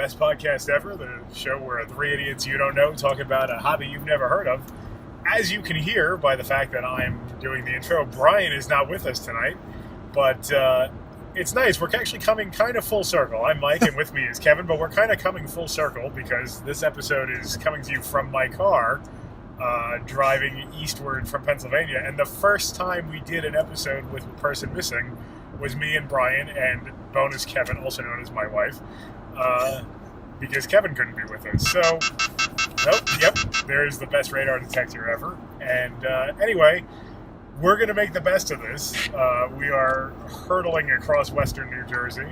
best podcast ever, the show where three idiots you don't know talk about a hobby you've never heard of. As you can hear by the fact that I'm doing the intro, Brian is not with us tonight, but it's nice. We're actually coming kind of full circle. I'm Mike, and with me is Kevin, but we're kind of coming full circle because this episode is coming to you from my car, driving eastward from Pennsylvania, and the first time we did an episode with a person missing was me and Brian and bonus Kevin, also known as my wife, because Kevin couldn't be with us. So, there's the best radar detector ever. And anyway, we're going to make the best of this. We are hurtling across western New Jersey,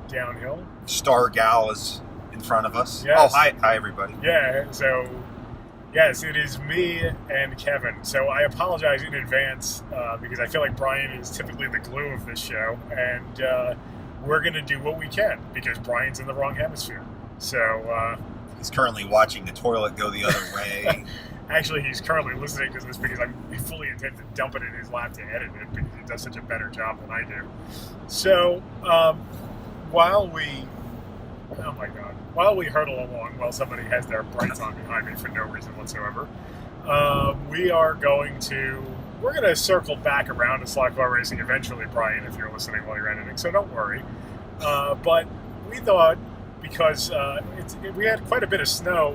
downhill. Star Gal is in front of us. Yes. Oh, hi everybody. Yeah, so... Yes, it is me and Kevin. So I apologize in advance because I feel like Brian is typically the glue of this show, and we're going to do what we can because Brian's in the wrong hemisphere. So he's currently watching the toilet go the other way. Actually, he's currently listening to this because I fully intend to dump it in his lap to edit it because he does such a better job than I do. So while we hurtle along while somebody has their brights on behind me for no reason whatsoever, we're going to circle back around to slot car racing eventually, Brian, if you're listening while you're editing, so don't worry. But we thought, because we had quite a bit of snow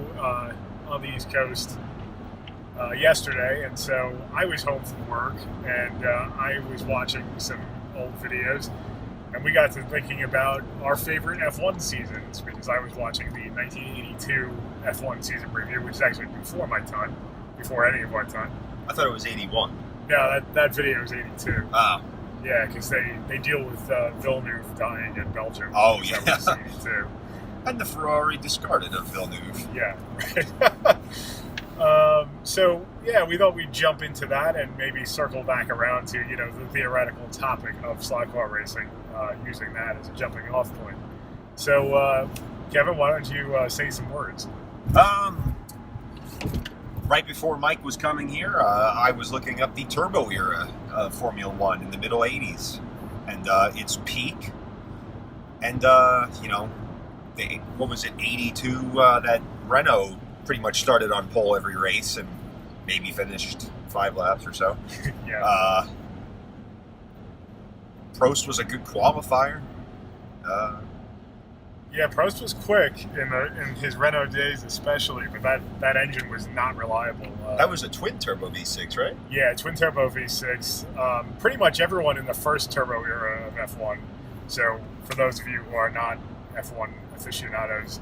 on the East Coast yesterday, and so I was home from work, and I was watching some old videos, and we got to thinking about our favorite F1 seasons, because I was watching the 1982 F1 season review, which is actually before my time, before any of our time. I thought it was 81. No, that video is 82. Oh. Yeah, because they deal with Villeneuve dying in Belgium. Oh, so yeah. that was 82. And the Ferrari discarded of Villeneuve. Yeah, so, yeah, we thought we'd jump into that and maybe circle back around to, the theoretical topic of slot car racing, using that as a jumping off point. So, Kevin, why don't you say some words? Right before Mike was coming here, I was looking up the turbo era of Formula One in the middle 80s. And its peak. And, what was it, 82, that Renault pretty much started on pole every race and maybe finished 5 laps or so. Yeah. Prost was a good qualifier. Yeah, Prost was quick in his Renault days especially, but that engine was not reliable. That was a twin-turbo V6, right? Yeah, twin-turbo V6. Pretty much everyone in the first turbo era of F1, so for those of you who are not F1 aficionados,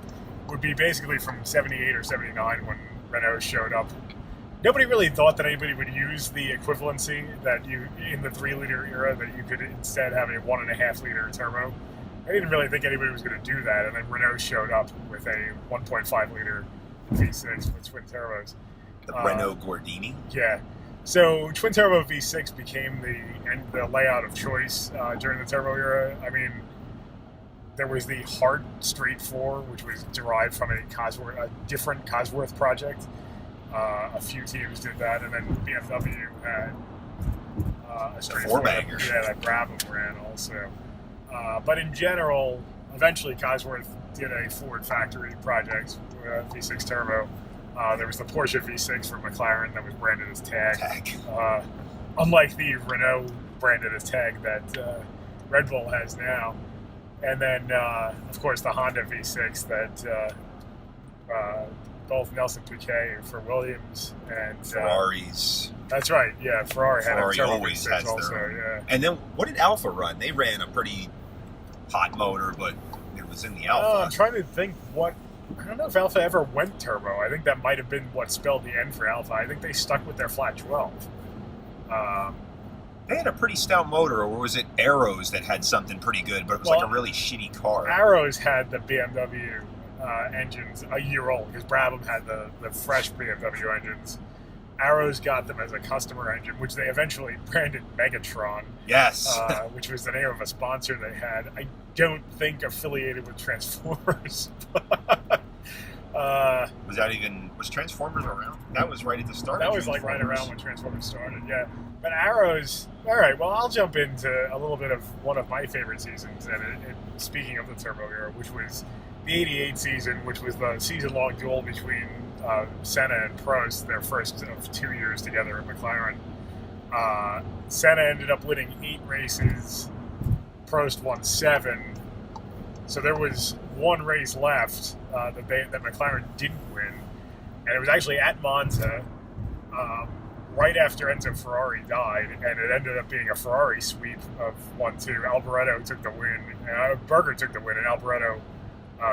would be basically from 78 or 79 when Renault showed up. Nobody really thought that anybody would use the equivalency that you, in the 3-liter era, that you could instead have a 1.5-liter turbo. I didn't really think anybody was going to do that, and then Renault showed up with a 1.5-liter V6 with twin turbos. The Renault Gordini? Yeah. So twin-turbo V6 became the layout of choice during the turbo era. I mean, there was the Hart Street 4, which was derived from a different Cosworth project. A few teams did that, and then BMW had a Street 4 that Brabham ran also. But in general, eventually Cosworth did a Ford factory project with V6 turbo. There was the Porsche V6 from McLaren that was branded as TAG. Unlike the Renault branded as TAG that Red Bull has now. And then, of course, the Honda V6 that both Nelson Piquet for Williams and... Ferraris. That's right, yeah. Ferrari had a turbo always V6 has also, their own. Yeah. And then, what did Alfa run? They ran a pretty hot motor, but it was in the Alfa. I'm trying to think I don't know if Alfa ever went turbo. I think that might have been what spelled the end for Alfa. I think they stuck with their flat 12. They had a pretty stout motor, or was it Arrows that had something pretty good, but it was like a really shitty car? Arrows had the BMW engines a year old, because Brabham had the fresh BMW engines. Arrows got them as a customer engine, which they eventually branded Megatron. Yes. Which was the name of a sponsor they had. I don't think affiliated with Transformers. Was Transformers around? That was right at the start. That was like right around when Transformers started, yeah. But Arrows, All right, well, I'll jump into a little bit of one of my favorite seasons, and speaking of the Turbo era, which was the '88 season, which was the season-long duel between Senna and Prost, their first of 2 years together at McLaren. Senna ended up winning 8 races. Prost won 7. So there was one race left that McLaren didn't win, and it was actually at Monza, right after Enzo Ferrari died, and it ended up being a Ferrari sweep of 1-2. Alboreto took the win. Berger took the win, and Alboreto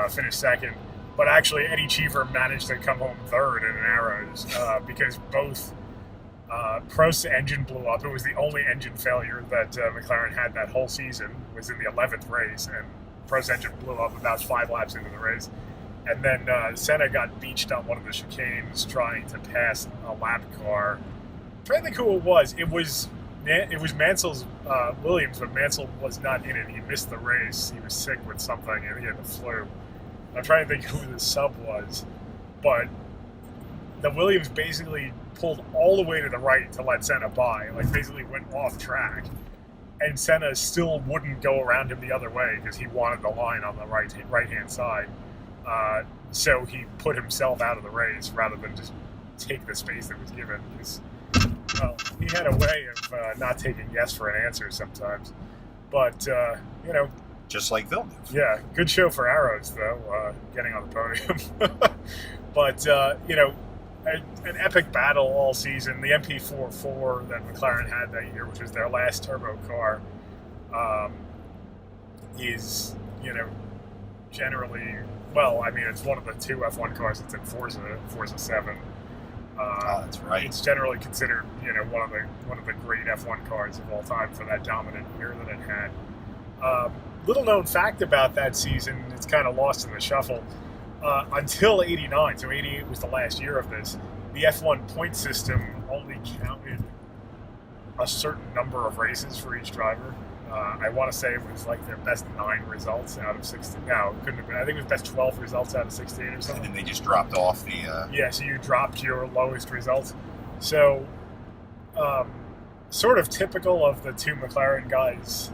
finished second. But actually, Eddie Cheever managed to come home third in an Arrows because both Prost's engine blew up. It was the only engine failure that McLaren had that whole season. Was in the 11th race, and Prost's engine blew up about 5 laps into the race. And then Senna got beached on one of the chicanes trying to pass a lap car. I'm trying to think who it was. It was Mansell's Williams, but Mansell was not in it. He missed the race. He was sick with something. I think he had the flu. I'm trying to think who the sub was, but the Williams basically pulled all the way to the right to let Senna by, like basically went off track, and Senna still wouldn't go around him the other way because he wanted the line on the right-hand side. So he put himself out of the race rather than just take the space that was given. Well, he had a way of not taking yes for an answer sometimes, but Just like Villeneuve. yeah, good show for Arrows, though, getting on the podium. But, an epic battle all season. The MP4-4 that McLaren had that year, which was their last turbo car, is, generally, it's one of the 2 F1 cars that's in Forza 7. That's right. It's generally considered, one of the great F1 cars of all time for that dominant year that it had. Little known fact about that season, it's kind of lost in the shuffle. Until '89, so '88 was the last year of this, the F1 point system only counted a certain number of races for each driver. I want to say it was like their best 9 results out of 16. No, it couldn't have been. I think it was best 12 results out of 16 or something. And then they just dropped off the... Yeah, so you dropped your lowest results. So, sort of typical of the 2 McLaren guys'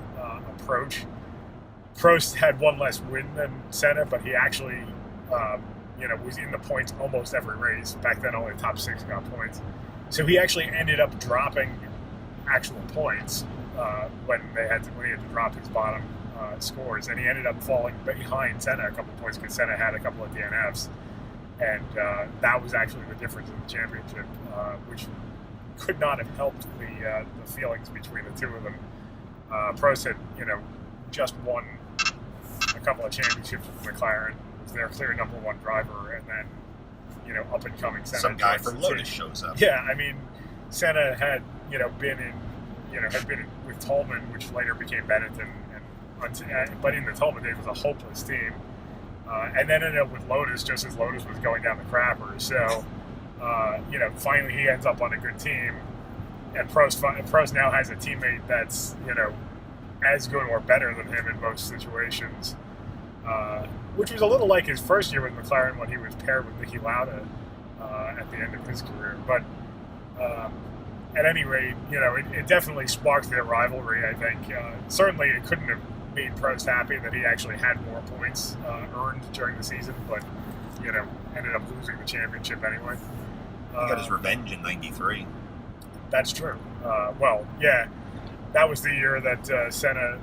approach. Prost had 1 less win than Senna, but he actually, was in the points almost every race. Back then, only the top 6 got points. So he actually ended up dropping actual points when he had to drop his bottom scores, and he ended up falling behind Senna a couple points because Senna had a couple of DNFs, and that was actually the difference in the championship, which could not have helped the feelings between the 2 of them. Prost had, just won a couple of championships with McLaren, was their clear number 1 driver, and then, up and coming Senna. Some guy from Lotus shows up. Yeah, Senna had, been with Tolman, which later became Benetton, but in the Tolman days was a hopeless team, and then ended up with Lotus just as Lotus was going down the crapper. So, finally he ends up on a good team, and Prost now has a teammate that's, as good or better than him in most situations, which was a little like his first year with McLaren when he was paired with Niki Lauda at the end of his career. But at any rate, it definitely sparked their rivalry, I think. Certainly it couldn't have made Prost happy that he actually had more points earned during the season, but, ended up losing the championship anyway. He got his revenge in '93. That's true. That was the year that Senna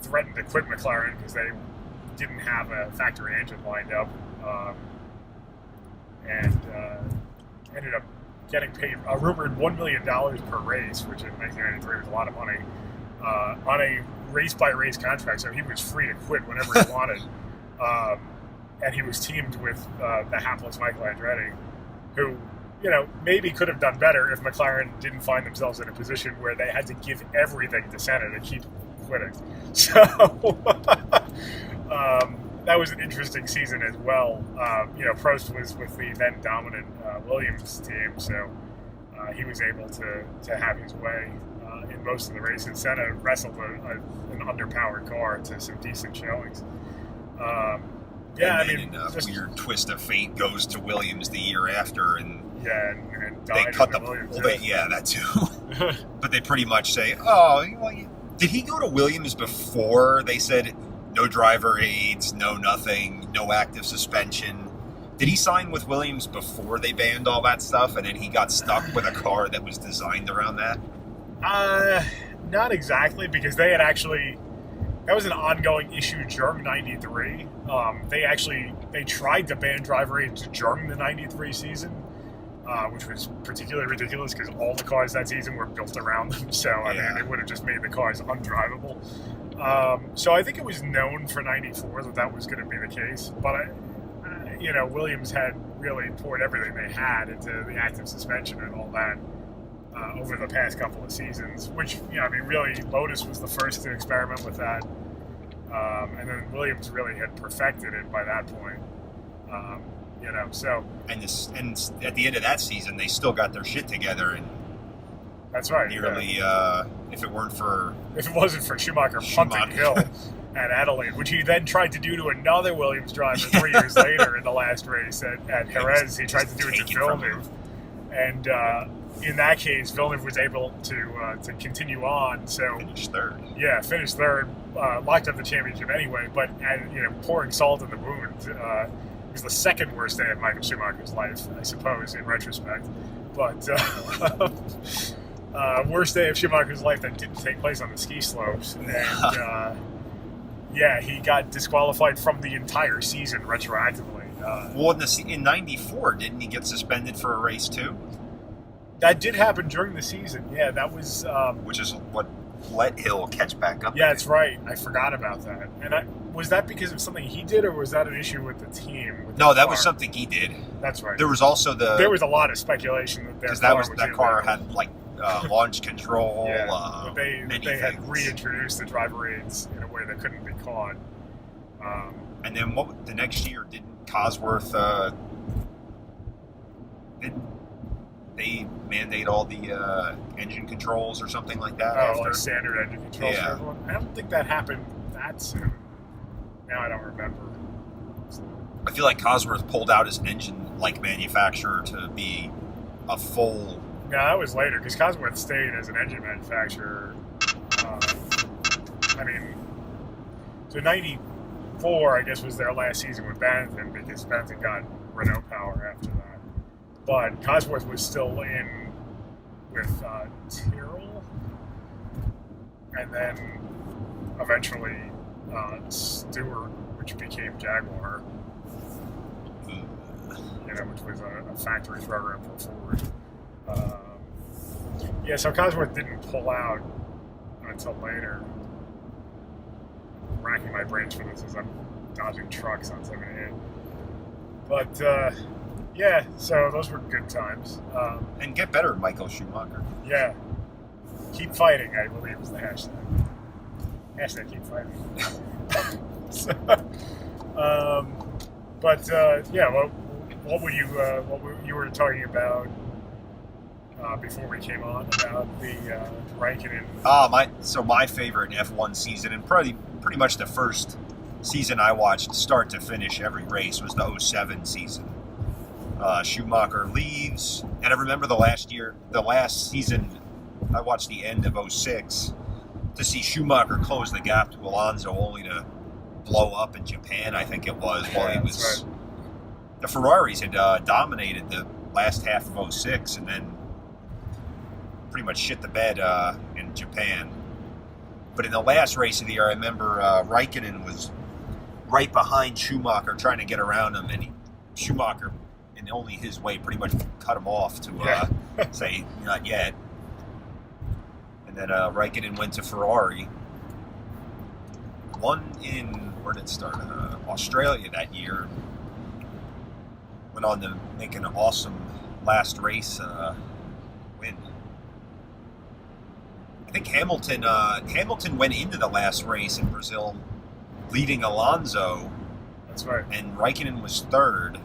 threatened to quit McLaren because they didn't have a factory engine lined up, and ended up getting paid a rumored $1 million per race, which in 1993 was a lot of money, on a race-by-race contract, so he was free to quit whenever he wanted. And he was teamed with the hapless Michael Andretti, who, maybe could have done better if McLaren didn't find themselves in a position where they had to give everything to Senna to keep quitting. So, that was an interesting season as well. Prost was with the then dominant Williams team, so he was able to have his way in most of the races. Senna wrestled an underpowered car to some decent showings. In a weird twist of fate, goes to Williams the year after, and died. They cut in the Williams. yeah, that too. But they pretty much say, oh, well, did he go to Williams before they said no driver aids, no nothing, no active suspension? Did he sign with Williams before they banned all that stuff, and then he got stuck with a car that was designed around that? Not exactly, because they had actually... That was an ongoing issue during '93. They tried to ban driver aids during the '93 season, which was particularly ridiculous because all the cars that season were built around them. So I mean, it would have just made the cars undrivable. So I think it was known for '94 that was going to be the case. But Williams had really poured everything they had into the active suspension and all that over the past couple of seasons. Which really Lotus was the first to experiment with that, and then Williams really had perfected it by that point. So and at the end of that season, they still got their shit together, and that's right. Nearly, if it wasn't for Schumacher punting Hill at Adelaide, which he then tried to do to another Williams driver 3 years later in the last race at Jerez. He tried to do it to Villeneuve, and in that case, Villeneuve was able to continue on. So finished third. Yeah, finished third, locked up the championship anyway. But pouring salt in the wound. It was the second worst day of Michael Schumacher's life, I suppose, in retrospect. But worst day of Schumacher's life that didn't take place on the ski slopes. And he got disqualified from the entire season retroactively. In '94, didn't he get suspended for a race too? That did happen during the season. Yeah, that was... which is what let Hill catch back up. Yeah, that's right. I forgot about that. And was that because of something he did, or was that an issue with the team? No, that was something he did. That's right. There was also there was a lot of speculation that that car had like launch control. Yeah, they had reintroduced the driver aids in a way that couldn't be caught. And then the next year didn't Cosworth? They mandate all the engine controls or something like that? Like standard engine controls for everyone? I don't think that happened that soon. Now I don't remember. I feel like Cosworth pulled out as an engine-like manufacturer to be a full... No, that was later, because Cosworth stayed as an engine manufacturer. So 94, I guess, was their last season with Benetton, because Benetton got Renault power after that. But Cosworth was still in with Tyrrell, and then eventually Stewart, which became Jaguar, which was a factory program for Ford. So Cosworth didn't pull out until later. I'm racking my brains for this as I'm dodging trucks on 78. But so those were good times. And get better, Michael Schumacher. Yeah. Keep fighting, I believe, is the hashtag. Hashtag keep fighting. What were you were talking about before we came on about the Raikkonen? My favorite F1 season, and pretty much the first season I watched start to finish every race, was the 07 season. Schumacher leaves, and I remember the last season, I watched the end of 06 to see Schumacher close the gap to Alonso, only to blow up in Japan, I think it was, while he was... Right. The Ferraris had dominated the last half of 06 and then pretty much shit the bed in Japan. But in the last race of the year, I remember Raikkonen was right behind Schumacher trying to get around him, and Schumacher, in only his way, pretty much cut him off to say, not yet. And then Raikkonen went to Ferrari. Won in, where did it start? Australia that year. Went on to make an awesome last race win. I think Hamilton went into the last race in Brazil leading Alonso. That's right. And Raikkonen was third.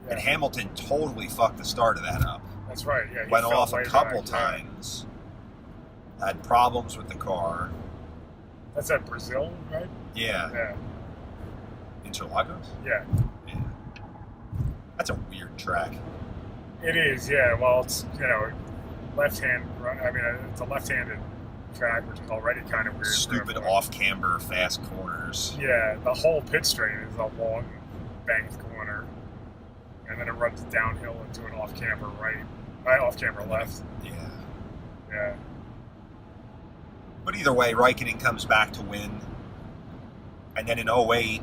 Yeah. And Hamilton totally fucked the start of that up. That's right, yeah. He went off a couple back, times. Yeah. Had problems with the car. That's at Brazil, right? Yeah. Interlagos? Yeah. That's a weird track. It is, yeah. Well, it's left hand. I mean, it's a left-handed track, which is already kind of weird. Stupid off-camber fast corners. Yeah, the whole pit straight is a long banked corner, and then it runs downhill into an off-camber right, off-camber left. Yeah. Yeah. But either way, Raikkonen comes back to win. And then in 08,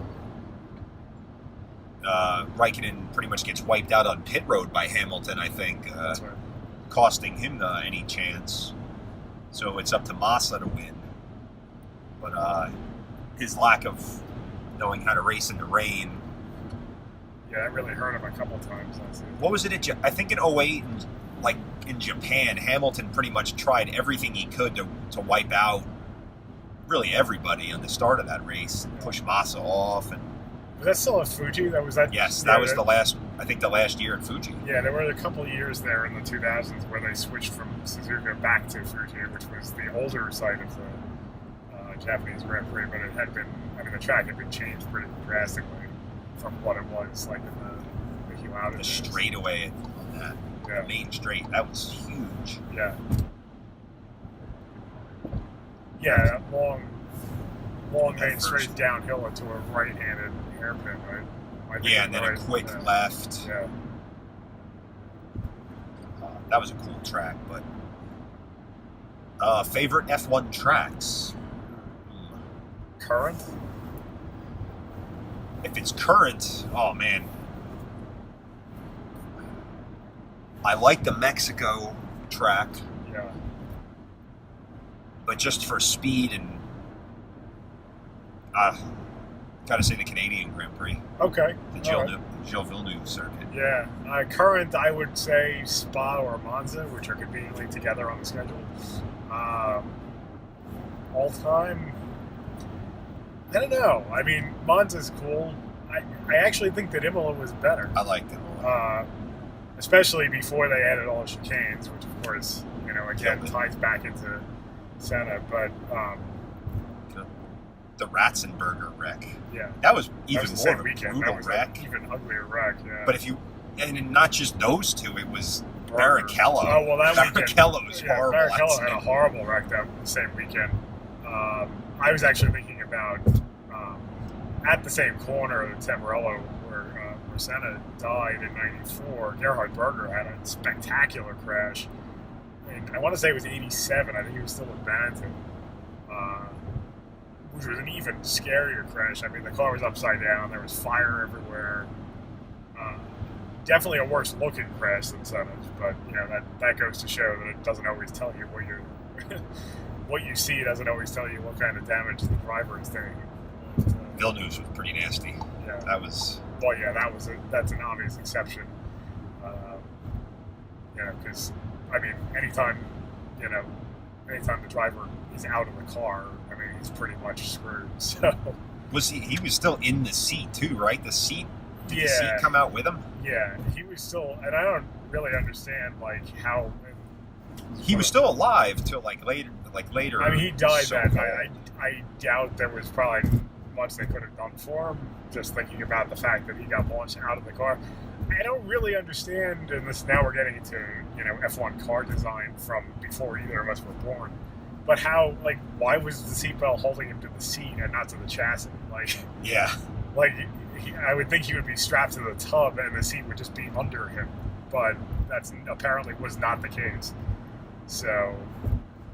Raikkonen pretty much gets wiped out on pit road by Hamilton, I think, That's right. costing him any chance. So it's up to Massa to win. But his lack of knowing how to race in the rain. Yeah, that really hurt him a couple times last season. What was it? I think in 08, like in Japan, Hamilton pretty much tried everything he could to wipe out really everybody on the start of that race and push Massa off. And was that still at Fuji? Yes, that was the last year at Fuji. Yeah, there were a couple of years there in the 2000s where they switched from Suzuka back to Fuji, which was the older side of the Japanese Grand Prix, but it had been, the track had been changed pretty drastically from what it was like in the Hugh The straightaway on that. Yeah. The main straight, that was huge. Yeah. Yeah, long main straight downhill into a right-handed hairpin, right? Yeah, and then a quick left. Yeah. That was a cool track, but favorite F1 tracks? Current? If it's current, oh man. I like the Mexico track. Yeah. But just for speed and gotta say the Canadian Grand Prix. Okay. The Gilles Villeneuve circuit. Yeah. Current, I would say Spa or Monza, which are conveniently together on the schedule. All time, I don't know. Monza's cool. I actually think that Imola was better. I like Imola. Especially before they added all the chicanes, which of course, again, ties back into Senna. But the Ratzenberger wreck. Yeah. That was even more more of a weekend. brutal That was wreck. An even uglier wreck, yeah. But and not just those two, it was Barrichello. Oh, well, that weekend. Barrichello was horrible. Barrichello had a horrible wreck that same weekend. I was actually thinking about at the same corner of Tamburello where Senna died in '94. Gerhard Berger had a spectacular crash. I want to say it was '87. I think he was still at Benetton. Which was an even scarier crash. The car was upside down. There was fire everywhere. Definitely a worse looking crash than Senna's, but that goes to show that it doesn't always tell you what you see. Doesn't always tell you what kind of damage the driver is taking. Villeneuve was pretty nasty. Yeah, that was. Well, yeah, that's an obvious exception. Because anytime the driver is out of the car, he's pretty much screwed. So was he was still in the seat too, right? The seat. Did the seat come out with him? Yeah, he was still, and I don't really understand how. He was still alive till later. He died that night. I doubt there was probably much they could have done for him. Just thinking about the fact that he got launched out of the car, I don't really understand. And now we're getting into F1 car design from before either of us were born. But why was the seatbelt holding him to the seat and not to the chassis? Yeah. I would think he would be strapped to the tub and the seat would just be under him. But that's apparently was not the case. So,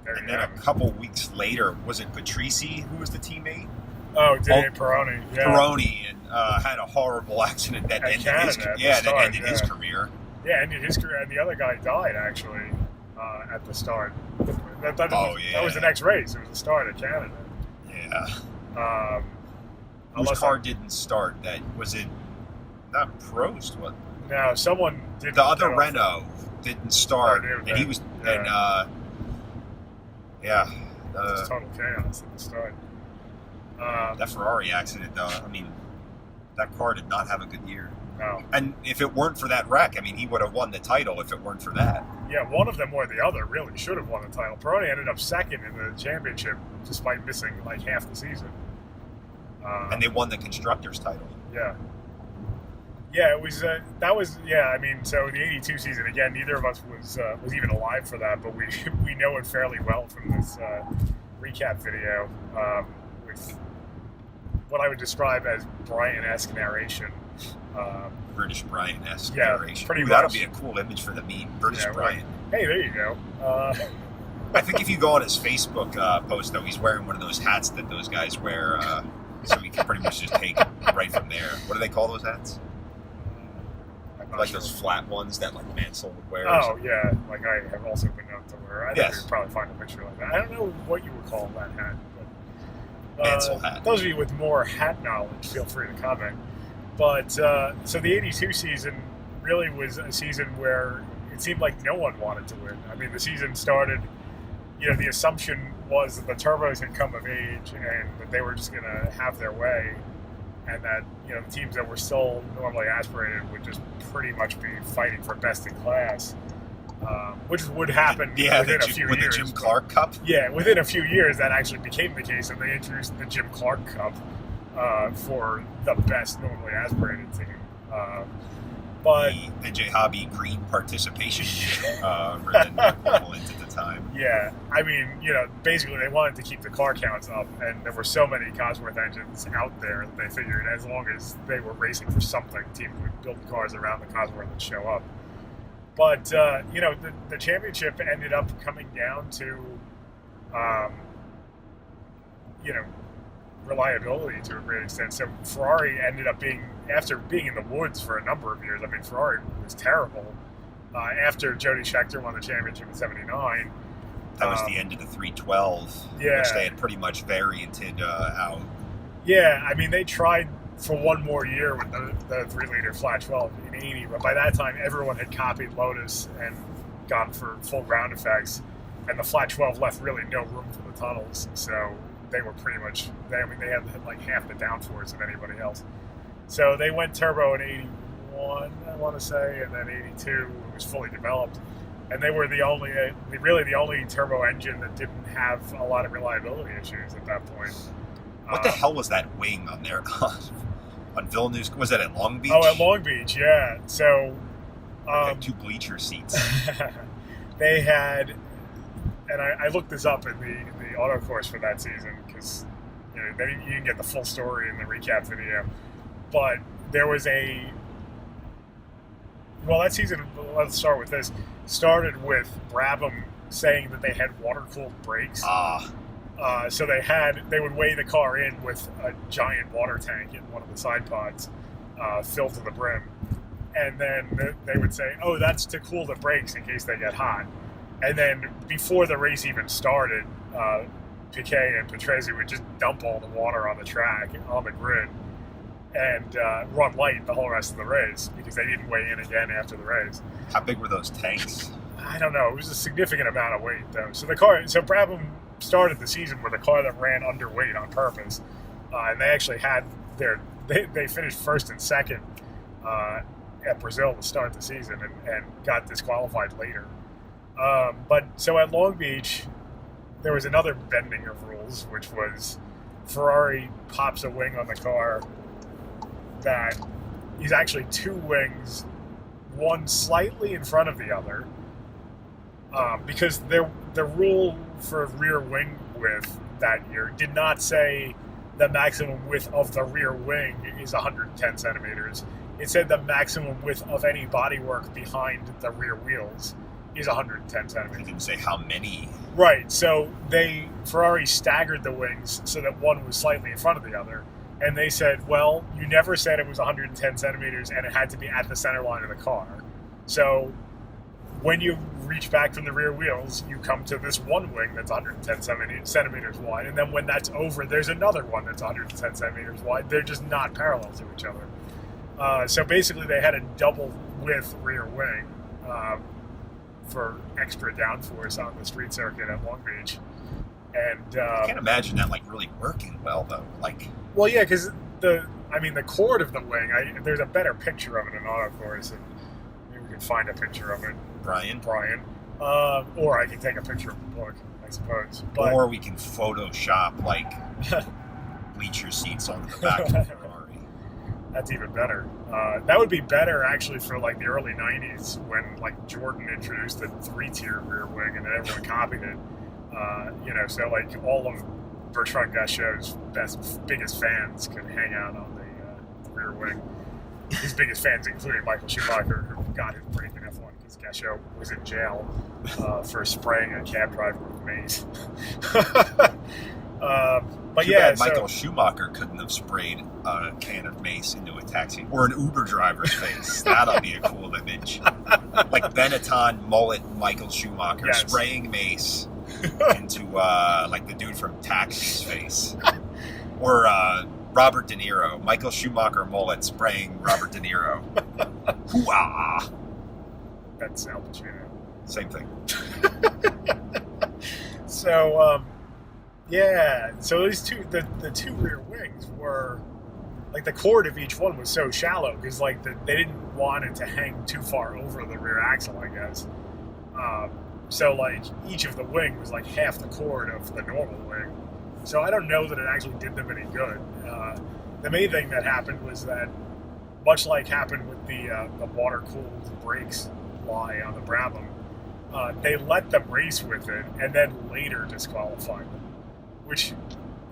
and then a couple weeks later, was it Patrese who was the teammate? Oh, Pironi. Yeah. Pironi and had a horrible accident that ended his career. Yeah, ended his career. And the other guy died, actually, at the start. That was the next race. It was the start of Canada. Yeah. Whose car didn't start? That was it. Not Prost. What? No, someone did. The other Renault didn't start, and he was. Yeah. It was total chaos at the start. That Ferrari accident, though. That car did not have a good year. No. And if it weren't for that wreck, he would have won the title if it weren't for that. Yeah, one of them or the other really should have won the title. Pironi ended up second in the championship despite missing half the season. And they won the constructors' title. Yeah. Yeah, it was. That was. Yeah, I mean, so the '82 season again. Neither of us was even alive for that, but we we know it fairly well from this recap video with what I would describe as Brian-esque narration. British Brian-esque Yeah, narration. pretty Ooh, that'll much. be a cool image for the meme. British Yeah, Brian. Hey, there you go. I think if you go on his Facebook post, though, he's wearing one of those hats that those guys wear, so he can pretty much just take it right from there. What do they call those hats? I'm not Like sure. those flat ones that like Mansell would wear. Oh yeah, like I have also been known to wear. I think Yes. we could probably find a picture like that. I don't know what you would call that hat. But, Mansell hat. Those of you with more hat knowledge, feel free to comment. But so the '82 season really was a season where it seemed like no one wanted to win. I mean, the season started. The assumption was that the Turbos had come of age and that they were just going to have their way, and that the teams that were still normally aspirated would just pretty much be fighting for best in class, which would happen within a few with years. the Jim Clark Cup. Yeah, within a few years that actually became the case, and they introduced the Jim Clark Cup for the best normally aspirated team. But The NJ Hobby Green participation ribbon that people into the time. yeah, I mean, basically they wanted to keep the car counts up, and there were so many Cosworth engines out there that they figured as long as they were racing for something, teams would build cars around the Cosworth and show up. But, the championship ended up coming down to, reliability to a great extent. So Ferrari ended up after being in the woods for a number of years, I mean, Ferrari was terrible. After Jody Scheckter won the championship in '79. That was the end of the 312, Yeah. which they had pretty much varianted out. Yeah, I mean, they tried for one more year with the 3-liter flat 12 in '80, but by that time, everyone had copied Lotus and gone for full ground effects, and the flat 12 left really no room for the tunnels, so they were pretty much, they had like half the downforce of anybody else. So they went turbo in '81, I want to say, and then '82 it was fully developed. And they were really the only turbo engine that didn't have a lot of reliability issues at that point. What the hell was that wing on there? On Villeneuve? Was that at Long Beach? Oh, at Long Beach, yeah. So They had 2 bleacher seats. they had, and I looked this up in the auto course for that season because you can get the full story in the recap video. But there was that season, let's start with this, started with Brabham saying that they had water-cooled brakes. So they would weigh the car in with a giant water tank in one of the side pods filled to the brim. And then they would say, oh, that's to cool the brakes in case they get hot. And then before the race even started, Piquet and Patrese would just dump all the water on the track, on the grid, and run light the whole rest of the race because they didn't weigh in again after the race. How big were those tanks? I don't know. It was a significant amount of weight, though. So Brabham started the season with a car that ran underweight on purpose, and they actually had they finished first and second at Brazil to start the season and got disqualified later. But so at Long Beach, there was another bending of rules, which was Ferrari pops a wing on the car that is actually 2 wings, one slightly in front of the other, because the rule for rear wing width that year did not say the maximum width of the rear wing is 110 centimeters. It said the maximum width of any bodywork behind the rear wheels is 110 They centimeters. didn't say how many. Right, so Ferrari staggered the wings so that one was slightly in front of the other. And they said, well, you never said it was 110 centimeters and it had to be at the center line of the car. So when you reach back from the rear wheels, you come to this one wing that's 110 centimeters wide. And then when that's over, there's another one that's 110 centimeters wide. They're just not parallel to each other. So basically they had a double width rear wing for extra downforce on the street circuit at Long Beach. And I can't imagine that really working well though. Well, yeah, because the chord of the wing. There's a better picture of it in auto course, and maybe we can find a picture of it, Brian. Or I can take a picture of the book, I suppose. But Or we can Photoshop bleacher seats onto the back of the Ferrari. That's even better. That would be better actually for like the early '90s when like Jordan introduced the 3-tier rear wing and then everyone copied it. So like all of Bertrand Gachot's biggest fans could hang out on the rear wing. His biggest fans, including Michael Schumacher, who got his break in F1 because Gachot was in jail for spraying a cab driver with mace. But Too yeah, bad Michael Schumacher couldn't have sprayed a can of mace into a taxi or an Uber driver's face. That'll be a cool image. Like Benetton mullet Michael Schumacher spraying mace into like the dude from Taxi's face. Or Robert De Niro. Michael Schumacher mullet spraying Robert De Niro. Hoo-ah! That's Al Pacino. Same thing. So, yeah. So these the two rear wings were like the chord of each one was so shallow because like they didn't want it to hang too far over the rear axle, I guess. So like each of the wing was like half the chord of the normal wing. So I don't know that it actually did them any good. The main thing that happened was that, much like happened with the water-cooled brakes lie on the Brabham, they let them race with it and then later disqualified them, which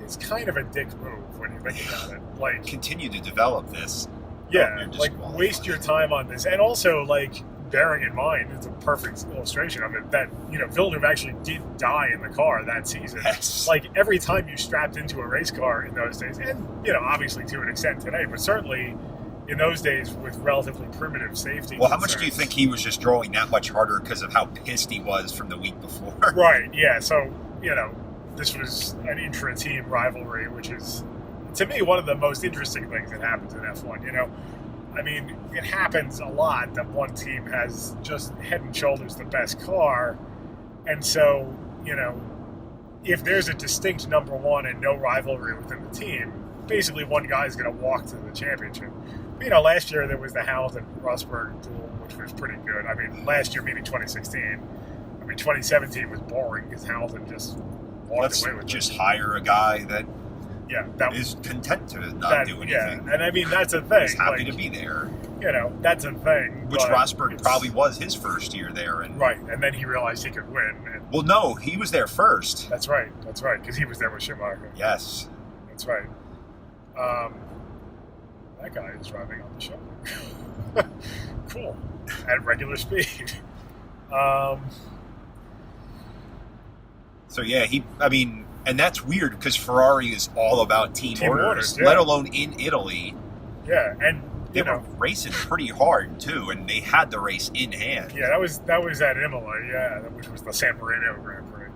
is kind of a dick move when you think about it. Like, continue to develop this. Yeah, like waste your time on this, and also like bearing in mind, it's a perfect illustration of it, that, Villeneuve actually did die in the car that season. Yes. Like, every time you strapped into a race car in those days, and, obviously to an extent today, but certainly in those days with relatively primitive safety Well, how much do you think he was just drawing that much harder because of how pissed he was from the week before? Right, yeah. So, this was an intra-team rivalry, which is, to me, one of the most interesting things that happens in F1, I mean, it happens a lot that one team has just head and shoulders the best car. And so, if there's a distinct number one and no rivalry within the team, basically one guy is going to walk to the championship. Last year there was the Hamilton-Rosberg duel, which was pretty good. I mean, last year meaning 2016. I mean, 2017 was boring because Hamilton just walked away with it. Just hire a guy that is content to not do anything. Yeah, and I mean, that's a thing. He's happy to be there. That's a thing. Which Rosberg probably was his first year there. Right, and then he realized he could win. Well, no, he was there first. That's right, because he was there with Schumacher. Yes. That's right. That guy is driving on the shoulder. Cool. At regular speed. So, yeah, and that's weird because Ferrari is all about team orders, let alone in Italy. Yeah, and they were racing pretty hard too, and they had the race in hand. Yeah, that was at Imola, which was the San Marino Grand Prix.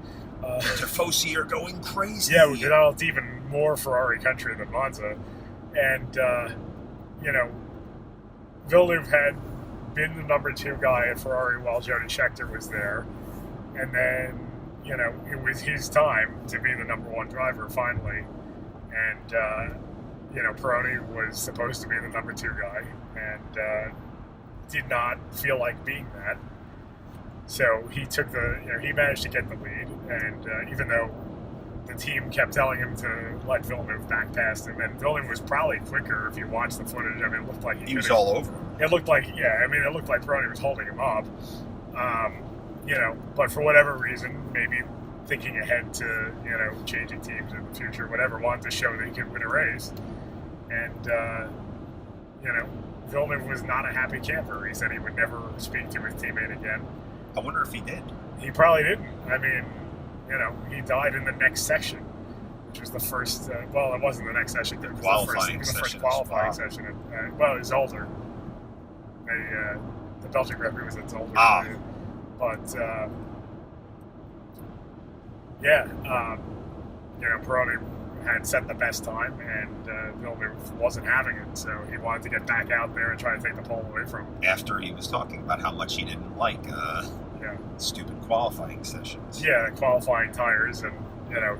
Tifosi are going crazy. Yeah, it's even more Ferrari country than Monza, and Villeneuve had been the number 2 guy at Ferrari while Jody Scheckter was there, and then. It was his time to be the number 1 driver finally. And, Pironi was supposed to be the number 2 guy and did not feel like being that. So he took he managed to get the lead. And even though the team kept telling him to let Villeneuve back past him, and Villeneuve was probably quicker if you watch the footage. I mean, it looked like he was all over him. It looked like Pironi was holding him up. But for whatever reason, maybe thinking ahead to, changing teams in the future, whatever, wanted to show that he could win a race. And, Villeneuve was not a happy camper. He said he would never speak to his teammate again. I wonder if he did. He probably didn't. I mean, he died in the next session, which was the first, it wasn't the next session. It was the first qualifying session. It was older. The Belgian Grand Prix was its older. But, Pironi had set the best time, and Villeneuve wasn't having it, so he wanted to get back out there and try to take the pole away from him. After he was talking about how much he didn't like stupid qualifying sessions. Yeah, qualifying tires and,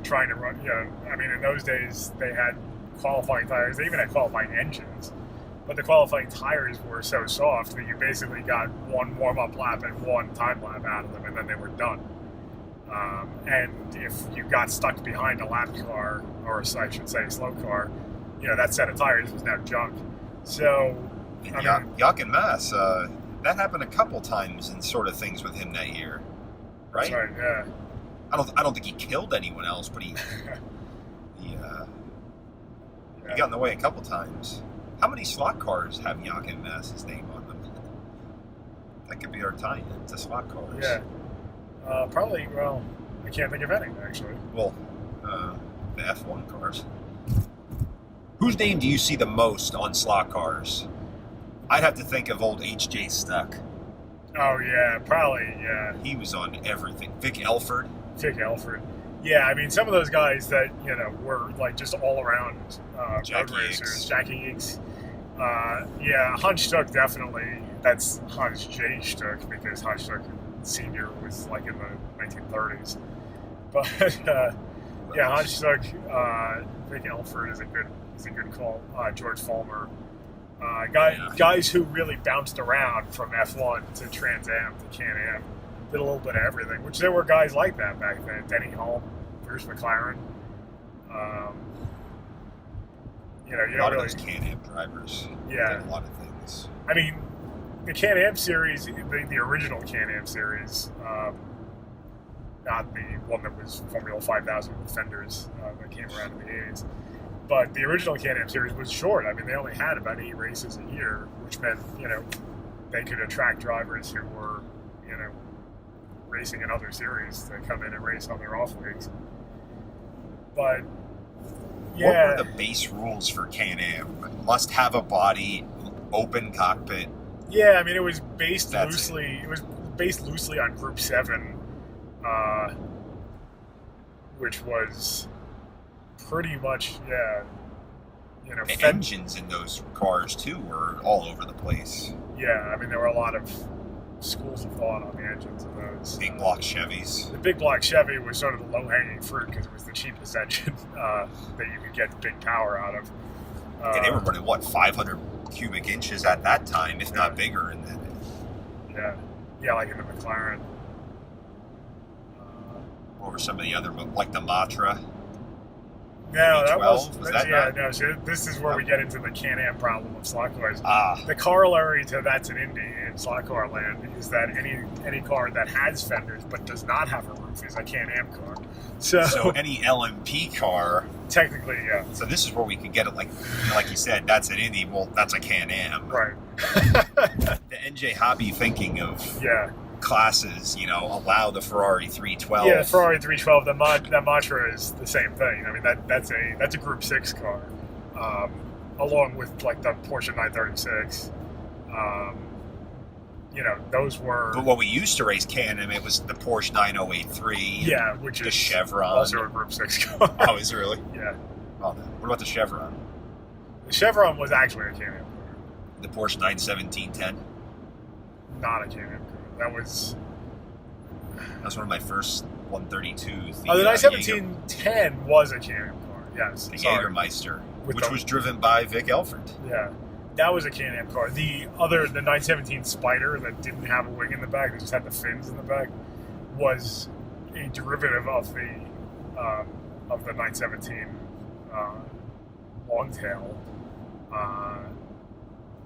trying to run, I mean, in those days, they had qualifying tires. They even had qualifying engines. But the qualifying tires were so soft that you basically got one warm-up lap and one time lap out of them, and then they were done. And if you got stuck behind a lap car, or I should say a slow car, that set of tires was now junk. So, And I mean, Jochen Mass, that happened a couple times in sort of things with him that year, right? that's right, yeah. I don't think he killed anyone else, but he Yeah. got in the way a couple times. How many slot cars have Jochen Mass's name on them? That could be our tie-in to slot cars. Yeah. Probably, well, I can't think of any, actually. Well, the F1 cars. Whose name do you see the most on slot cars? I'd have to think of old H.J. Stuck. Oh, yeah, probably, yeah. He was on everything. Vic Elford. Vic Elford. Yeah, I mean, some of those guys that, were, like, just all-around road racers. Jackie Eakes. Yeah, Hans Stuck, definitely. That's Hans J. Stuck, because Hans Stuck Sr. was, like, in the 1930s. But, yeah, Hans Stuck, Vic Elford is a good call. George Fulmer. Guys who really bounced around from F1 to Trans Am to Can-Am. Did a little bit of everything, which there were guys like that back then. Denny Hulme, Bruce McLaren. You a don't lot of really... those Can-Am drivers Yeah. did a lot of things. I mean, the Can-Am series, the original Can-Am series, not the one that was Formula 5000 with fenders that came around in the 80s, but the original Can-Am series was short. I mean, they only had about 8 races a year, which meant, they could attract drivers who were, racing in other series to come in and race on their off weeks. But, yeah. What were the base rules for Can-Am? Must have a body, open cockpit. Yeah, I mean, it was based That's loosely. It was based loosely on Group 7, which was pretty much, The engines in those cars, too, were all over the place. Yeah, I mean, there were a lot of schools of thought on the engines of those. Big block Chevys. The big block Chevy was sort of the low-hanging fruit because it was the cheapest engine that you could get big power out of. And they were running, 500 cubic inches at that time, if not bigger. And then, yeah, like in the McLaren. what were some of the other, like the Matra? No, that was that not? no. So this is where we get into the Can-Am problem of slot cars. Ah, The corollary to that's an Indy in slot car land is that any car that has fenders but does not have a roof is a Can-Am car. so any LMP car. Technically, yeah. So this is where we could get it, like you said, that's an Indy. Well, that's a Can-Am. Right. The NJ Hobby thinking of classes, allow the Ferrari 312. Yeah, the Ferrari 312. The Matra is the same thing. I mean, that's a Group 6 car, along with like the Porsche 936. Those were. But what we used to race Can-Am, it was the Porsche 9083. Yeah, which the is Chevron. also a Group 6 car. Oh, is it really? Yeah. Oh, what about the Chevron? The Chevron was actually a Can-Am car. The Porsche 91710. Not a Can-Am car. That was one of my first 132s. The 91710 was a Can-Am car. Yes. The sorry. Jägermeister, which was driven by Vic Elford. Yeah. That was a Can-Am car. The 917 Spider that didn't have a wing in the back, that just had the fins in the back, was a derivative of the 917 Longtail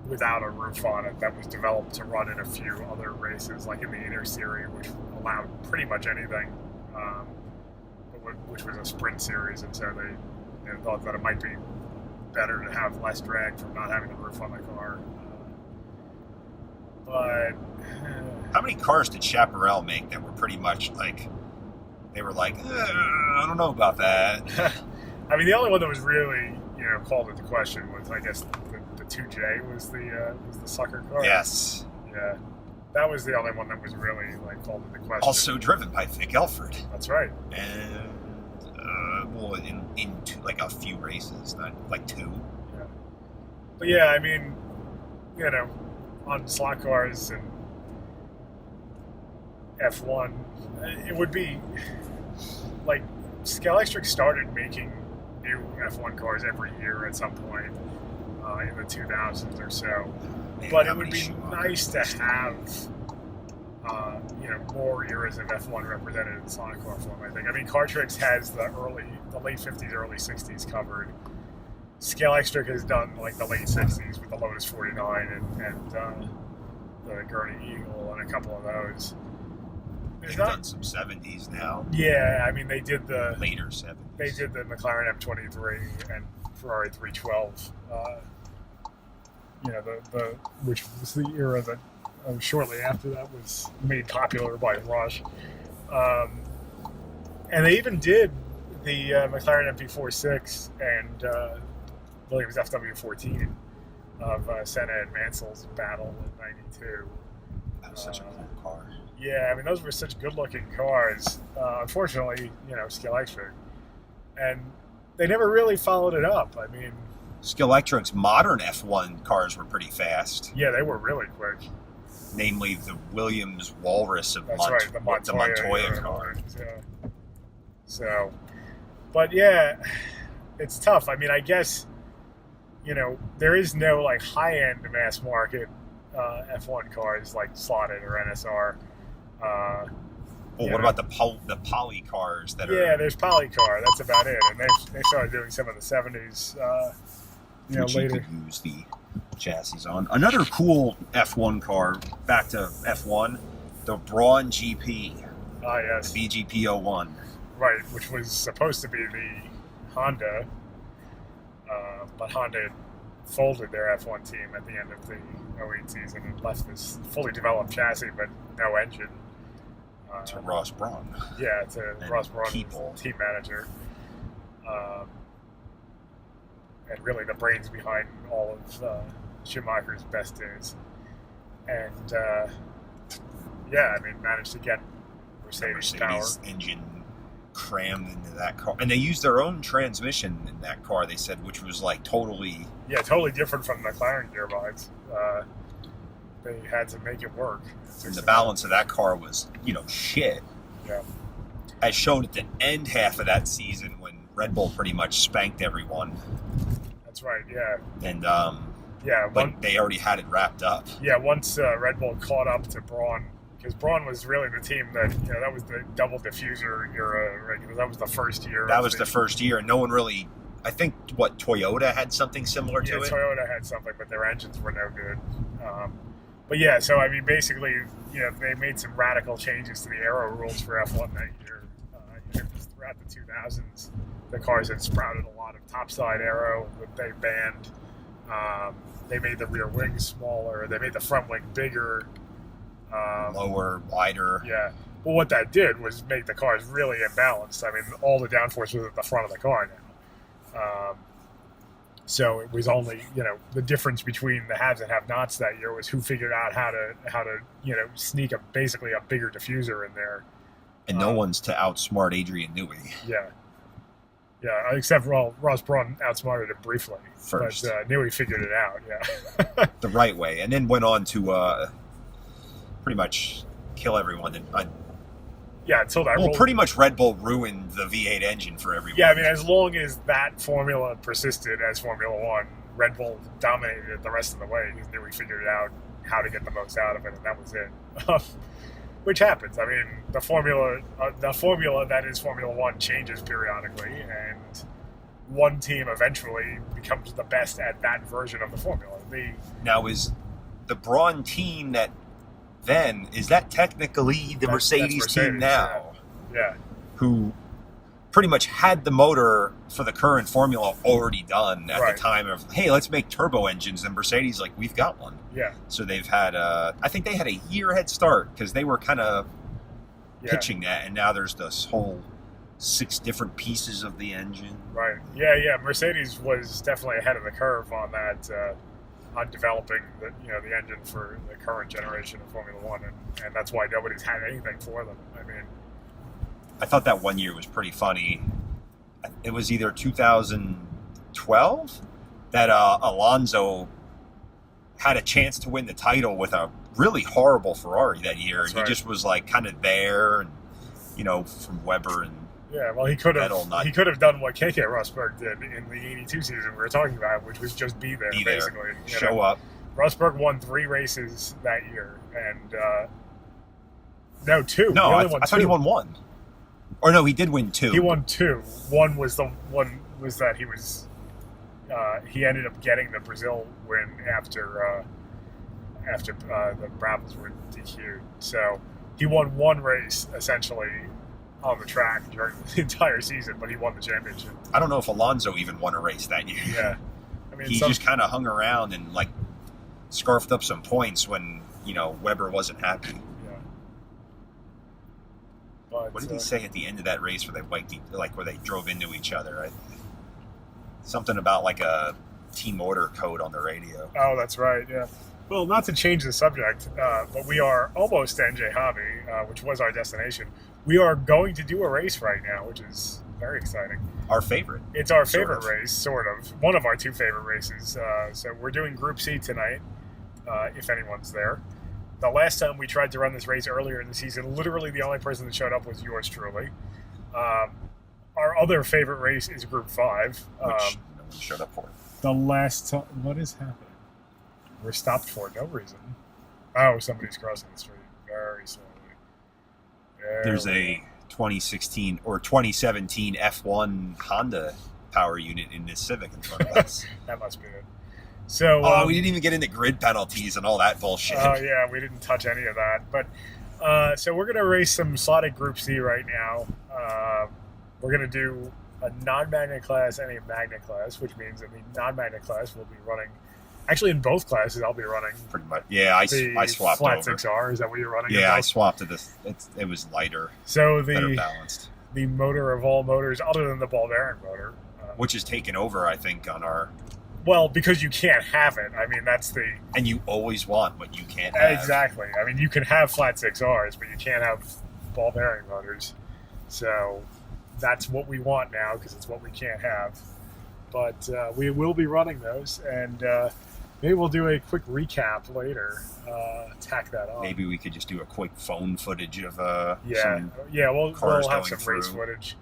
without a roof on it that was developed to run in a few other races, like in the Inter Series, which allowed pretty much anything, which was a sprint series, and so they thought that it might be better to have less drag from not having the roof on the car. But how many cars did Chaparral make that were pretty much like they were like, I don't know about that? I mean, the only one that was really called into question was, I guess, the 2J was the sucker car. Yes. Yeah, that was the only one that was really like called into question. Also driven by Vic Elford. That's right. And in two, like a few races, not like 2. Yeah. But yeah, I mean, on slot cars and F1, it would be like Scalextric started making new F1 cars every year at some point in the 2000s or so. But it would be nice to have more eras of F1 represented in slot car form, I think. I mean, Cartrix has the late 50s, early 60s covered. Scale Extric has done like the late 60s with the Lotus 49 and the Gurney Eagle and a couple of those. They've done some 70s now. Yeah, I mean they did the later 70s. They did the McLaren M23 and Ferrari 312. The which was the era that shortly after that was made popular by Rush. And they even did the McLaren MP46 and Williams FW14 of Senna and Mansell's battle in '92. That was such a cool car. Yeah, I mean those were such good-looking cars. Unfortunately, Scale Extric, and they never really followed it up. I mean, Scale Extric's modern F1 cars were pretty fast. Yeah, they were really quick. Namely, the Williams Walrus of the Montoya car. Yeah. So, but yeah, it's tough. I mean, I guess, there is no like high-end mass market F1 cars like Slot.it or NSR. Well, what about the poly cars that are? Yeah, there's Polycar. That's about it. And they started doing some of the 70s. Which Later. You could use the chassis on. Another cool F1 car. Back to F1, the Braun GP. Ah, yes. The BGP01. Right, which was supposed to be the Honda, but Honda had folded their F1 team at the end of the '08 season and left this fully developed chassis but no engine. To Ross Braun. Yeah, to Ross Braun, team manager. And really the brains behind all of Schumacher's best days. And, managed to get Mercedes power. Engine crammed into that car. And they used their own transmission in that car, they said, which was like totally... Yeah, totally different from the McLaren gearbox. They had to make it work. And the balance of that car was, shit. Yeah. As shown at the end half of that season when Red Bull pretty much spanked everyone. That's right, yeah. And, but they already had it wrapped up. Yeah, once Red Bull caught up to Braun, because Braun was really the team that, that was the double diffuser era, right? Because that was the first year. That was the first year, and no one really... I think, Toyota had something similar to it? Yeah, Toyota had something, but their engines were no good. But yeah, so I mean, basically, they made some radical changes to the aero rules for F1 that year. Throughout the 2000s, the cars had sprouted a lot of topside aero that they banned. They made the rear wings smaller. They made the front wing bigger. Lower, wider. Yeah. Well, what that did was make the cars really imbalanced. I mean, all the downforce was at the front of the car now. So it was only, the difference between the haves and have-nots that year was who figured out how to sneak basically a bigger diffuser in there. And no one's to outsmart Adrian Newey. Yeah. Yeah, except, Ross Braun outsmarted him briefly. First. But Newey figured it out, yeah. The right way. And then went on to pretty much kill everyone. Yeah, until that. Well, pretty much Red Bull ruined the V8 engine for everyone. Yeah, I mean, as long as that formula persisted as Formula One, Red Bull dominated it the rest of the way. Because Newey figured out how to get the most out of it, and that was it. Which happens. I mean, the formula that is Formula One changes periodically, and one team eventually becomes the best at that version of the formula. Now, is the Braun team that then, is that technically the Mercedes team now? Yeah. Who pretty much had the motor for the current formula already done at the time of, hey, let's make turbo engines, and Mercedes like, we've got one. Yeah. So they've had I think they had a year head start because they were kind of pitching that, and now there's this whole 6 different pieces of the engine. Right. Yeah. Mercedes was definitely ahead of the curve on that, on developing the engine for the current generation of Formula One, and that's why nobody's had anything for them. I mean, I thought that one year was pretty funny. It was either 2012 that Alonso had a chance to win the title with a really horrible Ferrari that year. That's and he just was like kind of there, and from Weber and he could have done what Keke Rosberg did in the '82 season we were talking about, which was just be there basically. Show up. Rosberg won 3 races that year, and no, 2. No, I thought he won 1. Or no, he did win 2. He won 2. One was that he was he ended up getting the Brazil win after the Bravos were DQ'd. So he won one race essentially on the track during the entire season, but he won the championship. I don't know if Alonso even won a race that year. Yeah, I mean, he just kind of hung around and like scarfed up some points when Webber wasn't happy. Yeah. But, what did he say at the end of that race where they drove into each other? Something about like a team order code on the radio. Oh, that's right. Yeah. Well, not to change the subject, but we are almost to NJ Hobby, which was our destination. We are going to do a race right now, which is very exciting. Our favorite. It's our favorite race, sort of. One of our two favorite races. So we're doing Group C tonight, if anyone's there. The last time we tried to run this race earlier in the season, literally the only person that showed up was yours truly. Our other favorite race is Group 5. Which no one showed up for. The last time... What is happening? We're stopped for no reason. Oh, somebody's crossing the street very slowly. There's a 2016 or 2017 F1 Honda power unit in this Civic in front of us. That must be it. So, we didn't even get into grid penalties and all that bullshit. Oh, yeah, we didn't touch any of that. But so we're going to race some slotted Group C right now. We're going to do a non-magnet class and a magnet class, which means in the non-magnet class we'll be running... Actually, in both classes, I'll be running... Pretty much. Yeah, I swapped flat over. 6R. Is that what you're running? Yeah, I swapped to this. It was lighter, so better balanced. The motor of all motors, other than the ball bearing motor... which is taken over, I think, on our... Well, because you can't have it. I mean, that's the... And you always want what you can't have. Exactly. I mean, you can have flat 6Rs, but you can't have ball bearing motors. So that's what we want now, because it's what we can't have. But we will be running those, and maybe we'll do a quick recap later, tack that on. Maybe we could just do a quick phone footage of we'll have some race footage.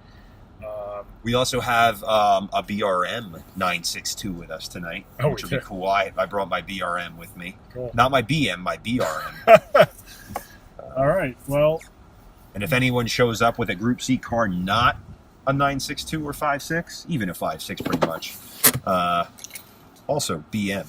We also have a BRM 962 with us tonight, which will be cool. I brought my BRM with me. Cool. Not my BM, my BRM. All right, well... And if anyone shows up with a Group C car not a 962 or 5.6, even a 5.6 pretty much, also BM.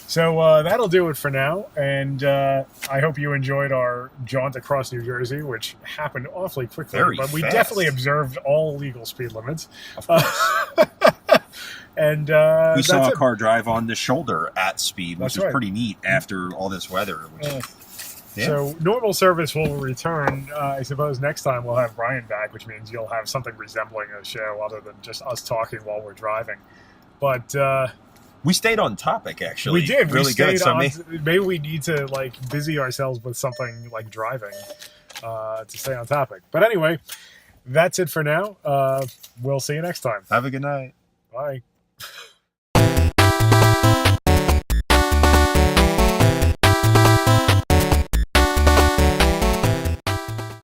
So that'll do it for now, and I hope you enjoyed our jaunt across New Jersey, which happened awfully quickly. Very but we fast. Definitely observed all legal speed limits. Of course. And we saw a car drive on the shoulder at speed, which was pretty neat after all this weather. So normal service will return. I suppose next time we'll have Brian back, which means you'll have something resembling a show other than just us talking while we're driving. But... we stayed on topic, actually. We did. Really good. So maybe we need to busy ourselves with something like driving to stay on topic. But anyway, that's it for now. We'll see you next time. Have a good night. Bye.